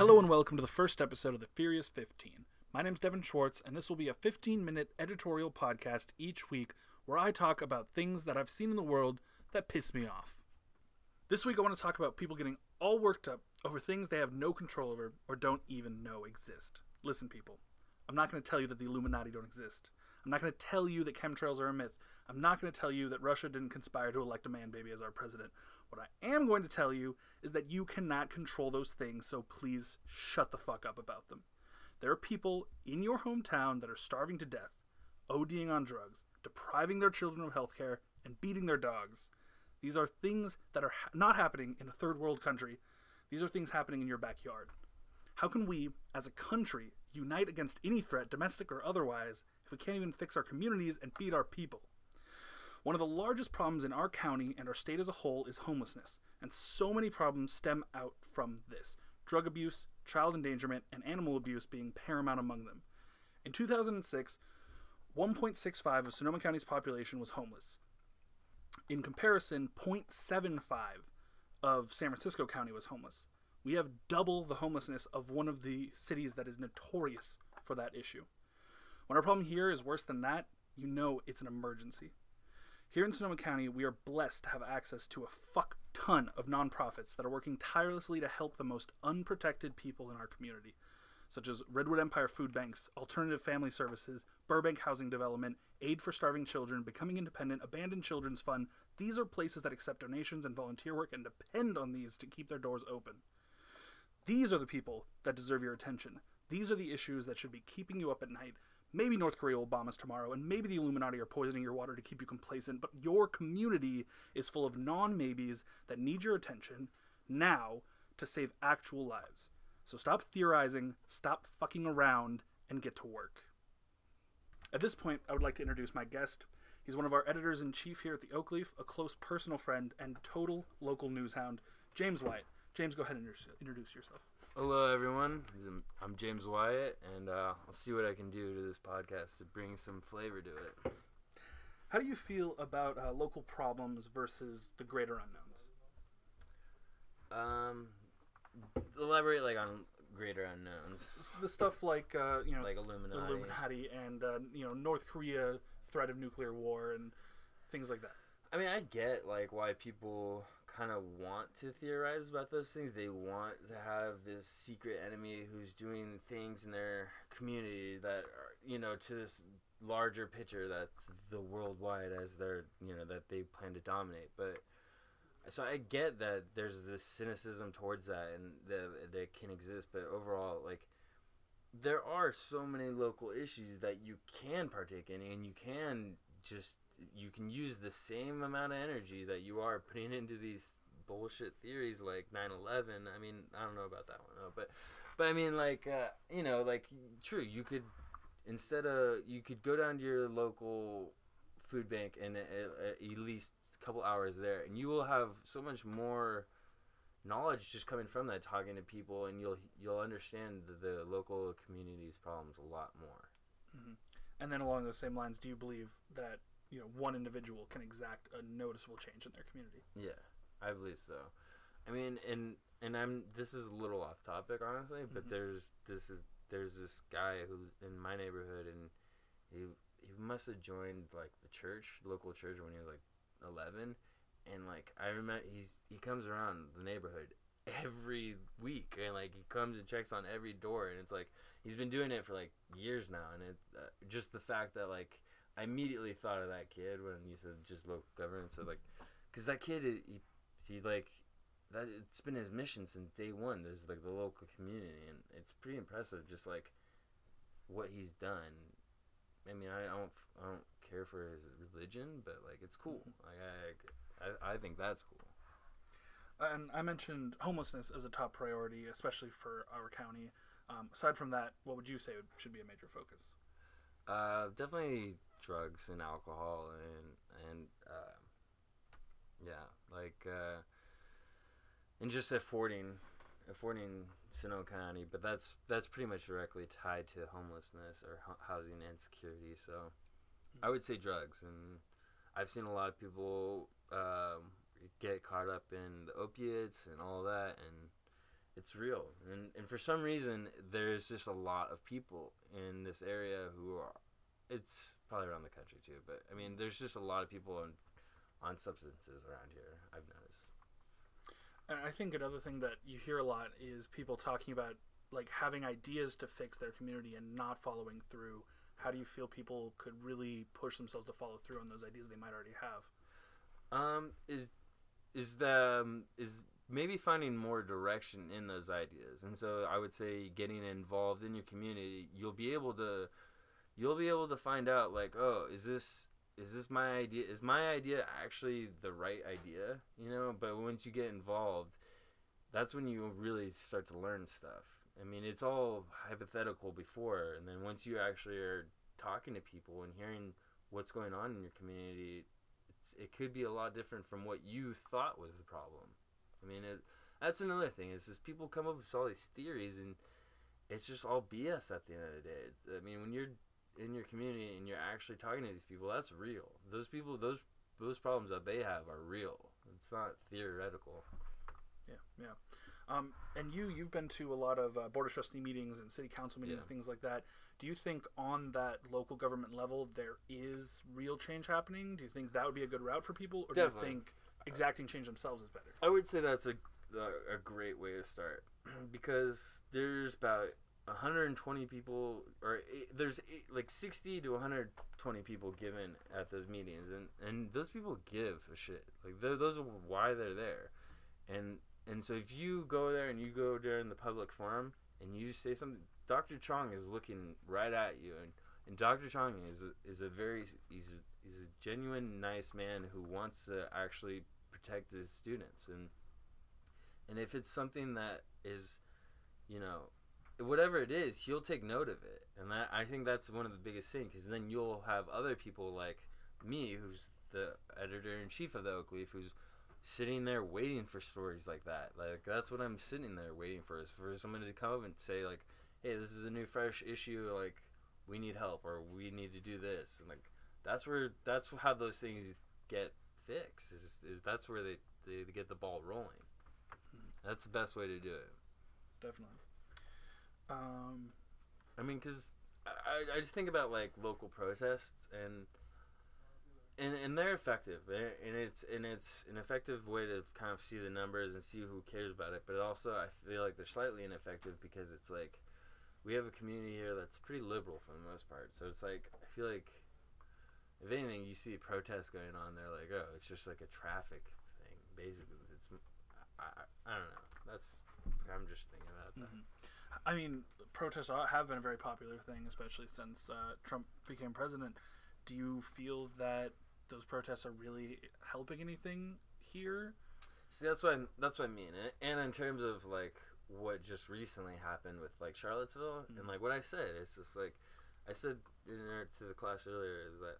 Hello and welcome to the first episode of the Furious 15. My name's Devin Schwarz, and this will be a 15-minute editorial podcast each week where I talk about things that I've seen in the world that piss me off. This week I want to talk about people getting all worked up over things they have no control over or don't even know exist. Listen, people, I'm not going to tell you that the Illuminati don't exist. I'm not going to tell you that chemtrails are a myth. I'm not going to tell you that Russia didn't conspire to elect a man-baby as our president. What I am going to tell you is that you cannot control those things, so please shut the fuck up about them. There are people in your hometown that are starving to death, ODing on drugs, depriving their children of health care, and beating their dogs. These are things that are not happening in a third world country. These are things happening in your backyard. How can we, as a country, unite against any threat, domestic or otherwise, if we can't even fix our communities and feed our people? One of the largest problems in our county and our state as a whole is homelessness, and so many problems stem out from this. Drug abuse, child endangerment, and animal abuse being paramount among them. In 2006, 1.65 of Sonoma County's population was homeless. In comparison, 0.75 of San Francisco County was homeless. We have double the homelessness of one of the cities that is notorious for that issue. When our problem here is worse than that, you know it's an emergency. Here in Sonoma County, we are blessed to have access to a fuck ton of nonprofits that are working tirelessly to help the most unprotected people in our community, such as Redwood Empire Food Banks, Alternative Family Services, Burbank Housing Development, Aid for Starving Children, Becoming Independent, Abandoned Children's Fund. These are places that accept donations and volunteer work and depend on these to keep their doors open. These are the people that deserve your attention. These are the issues that should be keeping you up at night. Maybe North Korea will bomb us tomorrow, and maybe the Illuminati are poisoning your water to keep you complacent, but your community is full of non-maybes that need your attention now to save actual lives. So stop theorizing, stop fucking around, and get to work. At this point, I would like to introduce my guest. He's one of our editors-in-chief here at the Oakleaf, a close personal friend, and total local news hound, James Wyatt. James, go ahead and introduce yourself. Hello, everyone. I'm James Wyatt, and I'll see what I can do to this podcast to bring some flavor to it. How do you feel about local problems versus the greater unknowns? Elaborate on greater unknowns. The stuff like like Illuminati and North Korea threat of nuclear war and things like that. I mean, I get why people kind of want to theorize about those things. They want to have this secret enemy who's doing things in their community that are, to this larger picture that's the worldwide as their, that they plan to dominate. But so I get that there's this cynicism towards that and that can exist, but overall, there are so many local issues that you can partake in, and you can use the same amount of energy that you are putting into these bullshit theories like 9/11. I mean, I don't know about that one, but I mean, true. You could you could go down to your local food bank and at least a couple hours there, and you will have so much more knowledge just coming from that, talking to people, and you'll understand the local community's problems a lot more. Mm-hmm. And then along those same lines, do you believe that one individual can exact a noticeable change in their community? Yeah, I believe so. I mean, and this is a little off topic, honestly, but Mm-hmm. there's this guy who's in my neighborhood, and he must have joined the local church when he was 11, and I remember he comes around the neighborhood every week, and he comes and checks on every door, and it's he's been doing it for years now, and it just the fact that I immediately thought of that kid when you said just local government. So because that kid he that it's been his mission since day one. There's the local community, and it's pretty impressive just what he's done. I mean, I don't care for his religion, but it's cool. I think that's cool. And I mentioned homelessness as a top priority, especially for our county. Aside from that, what would you say should be a major focus? Definitely drugs and alcohol and and just affording Sonoma County, but that's pretty much directly tied to homelessness or housing insecurity. So I would say drugs, and I've seen a lot of people get caught up in the opiates and all that, it's real. And for some reason, there's just a lot of people in this area who are, it's probably around the country too, but I mean, there's just a lot of people on substances around here, I've noticed. And I think another thing that you hear a lot is people talking about like having ideas to fix their community and not following through. How do you feel people could really push themselves to follow through on those ideas they might already have? Is maybe finding more direction in those ideas. And so I would say getting involved in your community, you'll be able to find out like, oh, is this my idea? Is my idea actually the right idea? You know, but once you get involved, that's when you really start to learn stuff. I mean, it's all hypothetical before, and then once you actually are talking to people and hearing what's going on in your community, it could be a lot different from what you thought was the problem. I mean, that's another thing, is just people come up with all these theories, and it's just all BS at the end of the day. I mean, when you're in your community and you're actually talking to these people, that's real. Those people, those problems that they have are real. It's not theoretical. Yeah. And you've been to a lot of board of trustee meetings and city council meetings, things like that. Do you think on that local government level there is real change happening? Do you think that would be a good route for people, or Definitely. do you think exacting change themselves is better? I would say that's a great way to start, because there's about 120 people, or there's like 60 to 120 people given at those meetings, and those people give a shit. Like those are why they're there, and so if you go there and you go during the public forum and you say something, Dr. Chong is looking right at you, and Dr. Chong is a genuine nice man who wants to actually protect his students, and if it's something that is, you know, whatever it is, he'll take note of it. And I think that's one of the biggest things, because then you'll have other people like me, who's the editor-in-chief of the Oak Leaf, who's sitting there waiting for stories like that. Like, that's what I'm sitting there waiting for, is for somebody to come up and say, like, hey, this is a new, fresh issue, like, we need help, or we need to do this. And, like, that's how those things get fixed, is that's where they get the ball rolling. That's the best way to do it. Definitely. I mean, because I just think about like local protests, and they're effective, and it's an effective way to kind of see the numbers and see who cares about it. But also, I feel like they're slightly ineffective, because it's like we have a community here that's pretty liberal for the most part. So it's like, I feel like if anything, you see protests going on, they're like, oh, it's just like a traffic thing. Basically, it's I don't know. I'm just thinking about that. Mm-hmm. I mean, protests have been a very popular thing, especially since Trump became president. Do you feel that those protests are really helping anything here? See, that's what I mean. And in terms of like what just recently happened with like Charlottesville, mm-hmm. and like what I said, it's just like I said to the class earlier, is that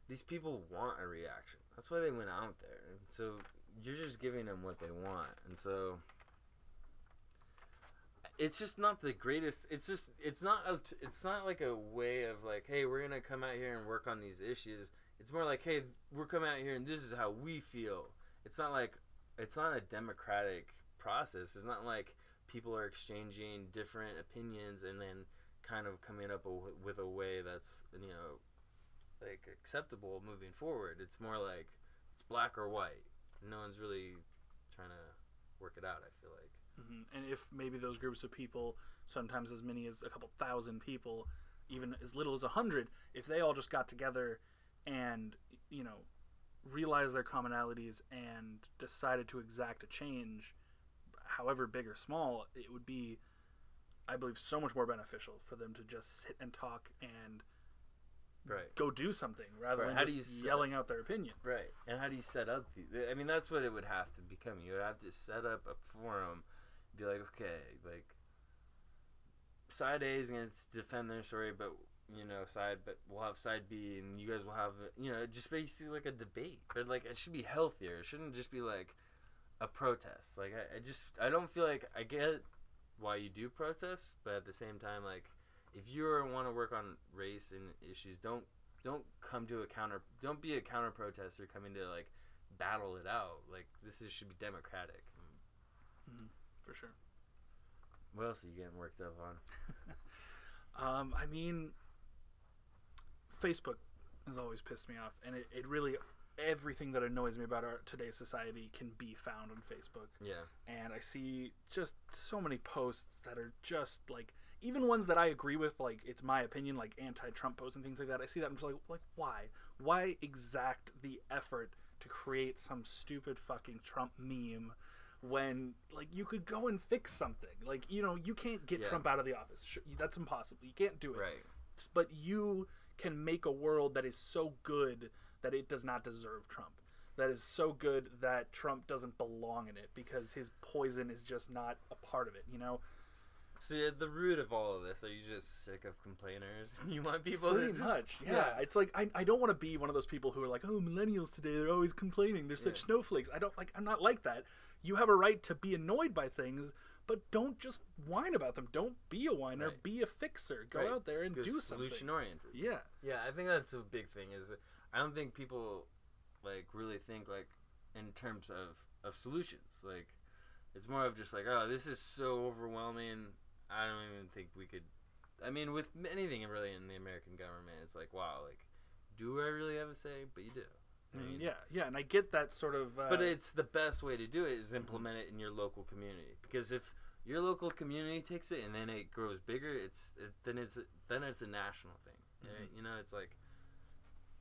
these people want a reaction. That's why they went out there. And so you're just giving them what they want, and so it's just not the greatest. It's not like a way of like, hey, we're gonna come out here and work on these issues. It's more like, hey, we're coming out here and this is how we feel. It's not a democratic process. It's not like people are exchanging different opinions and then kind of coming up with a way that's, you know, like acceptable moving forward. It's more like it's black or white. No one's really trying to work it out, I feel like. Mm-hmm. And if maybe those groups of people, sometimes as many as a couple thousand people, even as little as 100, if they all just got together and, you know, realized their commonalities and decided to exact a change, however big or small, it would be, I believe, so much more beneficial for them to just sit and talk and go do something rather than just yelling out their opinion. Right. And how do you set up I mean, that's what it would have to become. You would have to set up a forum, be like, okay, like, side A is going to defend their story, but, you know, but we'll have side B, and you guys will have, you know, just basically like a debate. But, like, it should be healthier. It shouldn't just be, like, a protest. Like, I don't feel like, I get why you do protests, but at the same time, like, if you want to work on race and issues, don't be a counter protester coming to, like, battle it out. Like, should be democratic. For sure. What else are you getting worked up on? I mean, Facebook has always pissed me off, and it really, everything that annoys me about today's society can be found on Facebook. Yeah. And I see just so many posts that are just like, even ones that I agree with, like it's my opinion, like anti-Trump posts and things like that. I see that and I'm just like why? Why exact the effort to create some stupid fucking Trump meme when like you could go and fix something? Like, you know, you can't get Trump out of the office. Sure, that's impossible. You can't do it. Right. But you can make a world that is so good that it does not deserve Trump. That is so good that Trump doesn't belong in it because his poison is just not a part of it, you know? So at the root of all of this, are you just sick of complainers? You want people pretty much, yeah. It's like I don't want to be one of those people who are like, oh, millennials today, they're always complaining, they're such snowflakes. I'm not like that. You have a right to be annoyed by things, but don't just whine about them. Don't be a whiner. Right. Be a fixer. Go out there and do something. Solution oriented. Yeah. Yeah, I think that's a big thing. Is I don't think people like really think like in terms of solutions. Like it's more of just like, oh, this is so overwhelming. I don't even think we could. I mean, with anything really in the American government, it's like, wow, like, do I really have a say? But you do. I mean, yeah, and I get that sort of. But it's the best way to do it is implement it in your local community, because if your local community takes it and then it grows bigger, then it's a national thing. Right? You know, it's like.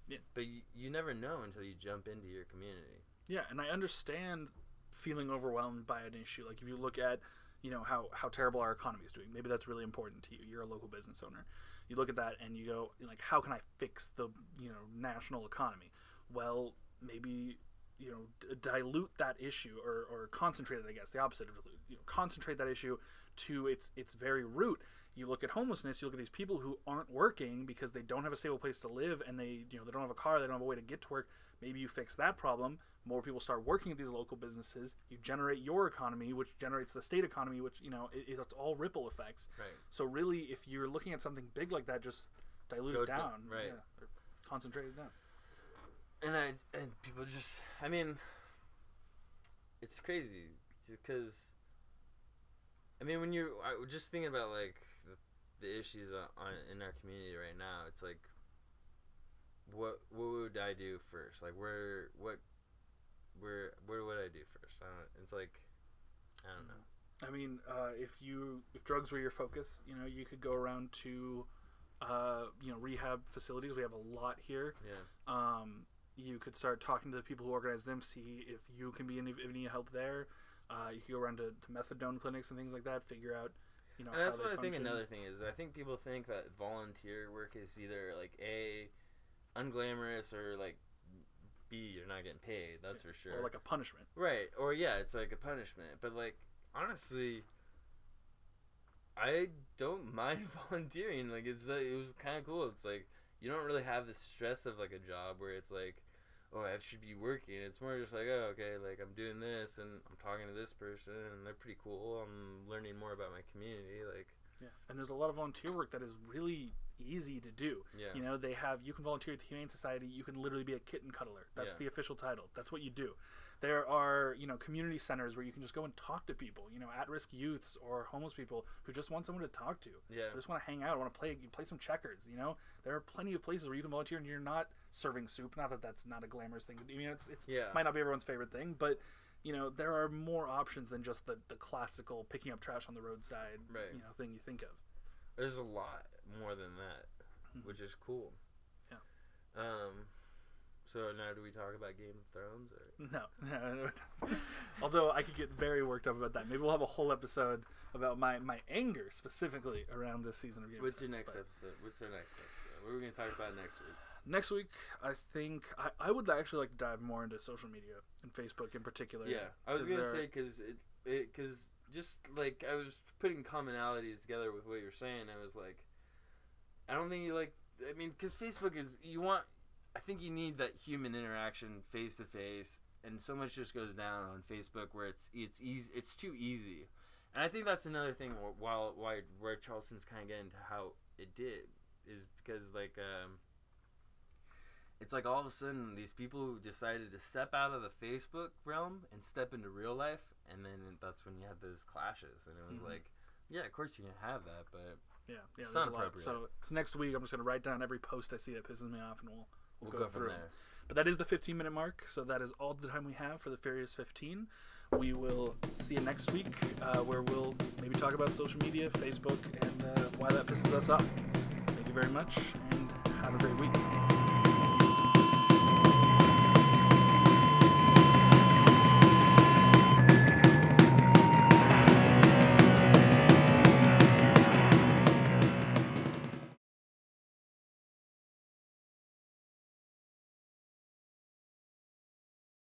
Yeah. But you never know until you jump into your community. Yeah, and I understand feeling overwhelmed by an issue. Like if you look at, you know, how terrible our economy is doing. Maybe that's really important to you. You're a local business owner. You look at that and you go, like, how can I fix the, you know, national economy? Well, maybe, you know, dilute that issue or concentrate it, I guess, the opposite of dilute. You know, concentrate that issue to its very root. You look at homelessness, you look at these people who aren't working because they don't have a stable place to live and they don't have a car, they don't have a way to get to work. Maybe you fix that problem. More people start working at these local businesses. You generate your economy, which generates the state economy, which, you know, it's all ripple effects. Right. So really, if you're looking at something big like that, just dilute it down. Right. Yeah, or concentrate it down. And people just, I mean, it's crazy because, I mean, when I was just thinking about like the issues in our community right now, it's like, what would I do first? Like, where would I do first? It's like, I don't know. I mean, if drugs were your focus, you know, you could go around to, you know, rehab facilities. We have a lot here. Yeah. You could start talking to the people who organize them, see if you can be any help there. You could go around to methadone clinics and things like that, figure out, you know, and that's how what they I think function. another thing is. I think people think that volunteer work is either like A, unglamorous, or like B, you're not getting paid. That's for sure. Or like a punishment. Right. Or yeah, it's like a punishment. But like, honestly, I don't mind volunteering. Like it was kind of cool. It's like you don't really have the stress of like a job where it's like, oh, I should be working. It's more just like, oh, okay, like I'm doing this and I'm talking to this person and they're pretty cool. I'm learning more about my community. Like, yeah, and there's a lot of volunteer work that is really easy to do. Yeah. You know, you can volunteer at the Humane Society. You can literally be a kitten cuddler. That's the official title. That's what you do. There are, you know, community centers where you can just go and talk to people, you know, at-risk youths or homeless people who just want someone to talk to. Yeah. They just want to hang out, want to play some checkers, you know. There are plenty of places where you can volunteer and you're not serving soup. Not that that's not a glamorous thing to do. I mean, it's might not be everyone's favorite thing, but, you know, there are more options than just the classical picking up trash on the roadside, you know, thing you think of. There's a lot more than that, which is cool. Yeah. So now do we talk about Game of Thrones? Or? No. Although I could get very worked up about that. Maybe we'll have a whole episode about my anger specifically around this season of Game of Thrones. What's our next episode? What are we going to talk about next week? Next week, I think I would actually like to dive more into social media and Facebook in particular. Yeah, I was going to say because just like I was putting commonalities together with what you're saying, I was like, I don't think because Facebook is, I think you need that human interaction face to face, and so much just goes down on Facebook where it's easy, it's too easy, and I think that's another thing where Charleston's kind of getting to how it did is because like it's like all of a sudden these people who decided to step out of the Facebook realm and step into real life and then that's when you had those clashes, and it was like, yeah, of course you can have that, but yeah, it's there's not a lot. appropriate. So it's next week. I'm just gonna write down every post I see that pisses me off, and we'll go from through. there. But that is the 15-minute mark, so that is all the time we have for the Furious 15. We will see you next week, where we'll maybe talk about social media, Facebook, and why that pisses us off. Thank you very much, and have a great week.